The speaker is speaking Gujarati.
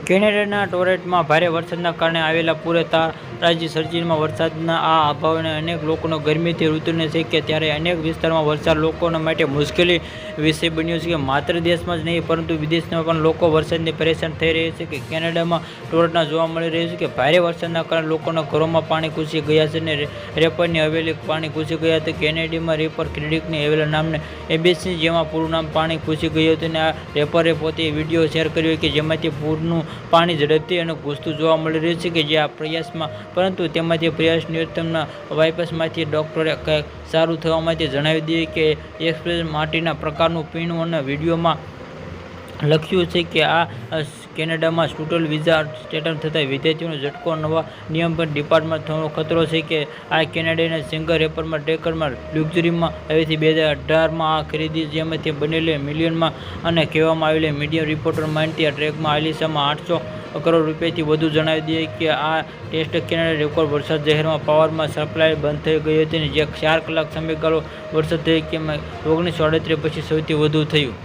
કેનેડાના ટોરેન્ટોમાં ભારે વરસાદના કારણે આવેલા પૂરે તારાજી સર્જનમાં વરસાદના આ અભાવને અનેક લોકોને ગરમીથી ઋતુને છે કે ત્યારે અનેક વિસ્તારોમાં વરસાદ લોકોના માટે મુશ્કેલી વિષય બન્યો છે કે માત્ર દેશમાં જ નહીં પરંતુ વિદેશમાં પણ લોકો વરસાદની પરેશાન થઈ રહ્યા છે કે કેનેડામાં ટોરેન્ટોમાં જોવા મળી રહ્યું છે કે ભારે વરસાદના કારણે લોકોના ઘરોમાં પાણી ઘૂસી ગયા છે અને રેપરની હવેલી પાણી ઘૂસી ગયા હતા. કેનેડીમાં રેપર ક્રિડિકની હવેલી નામને એબીસી જેમાં પૂરું નામ પાણી ઘૂસી ગયું હતું અને આ રેપરે પોતે વિડીયો શેર કર્યો કે જેમાંથી પૂરનું પાણી ઝડપથી અને ઘૂસતું જોવા મળી રહ્યું છે કે જે આ પ્રયાસમાં પરંતુ તેમાંથી પ્રયાસ ન્યૂનતમના વાઇપસમાંથી ડોક્ટરે કંઈક સારું થવા માટે જણાવી દીધું કે એક્સપ્રેસ માટીના પ્રકારનું પીણું અને વિડીયોમાં લખ્યું છે કે આ કેનેડામાં સ્ટુડન્ટ વિઝા સ્ટેટસ થતા વિદ્યાર્થીઓનો ઝટકો નવા નિયમ પર ડિપાર્ટમેન્ટ થવાનો ખતરો છે કે આ કેનેડાના સિંગલ રેપરમાં ટેકરમાં લક્ઝરીમાં હવેથી 2018માં આ ખરીદી જેમાંથી બનેલી મિલિયનમાં અને કહેવામાં આવેલી મીડિયા રિપોર્ટર માહિતી આ ટ્રેકમાં આલિશામાં 800 કરોડ રૂપિયાથી વધુ જણાવી દઈએ કે આ ટેસ્ટ કેનેડા રેકોર્ડ વરસાદ શહેરમાં પાવરમાં સપ્લાય બંધ થઈ ગઈ હતી જે 4 કલાક સમયગાળો વરસાદ થઈ કે 1938 પછી સૌથી વધુ થયું.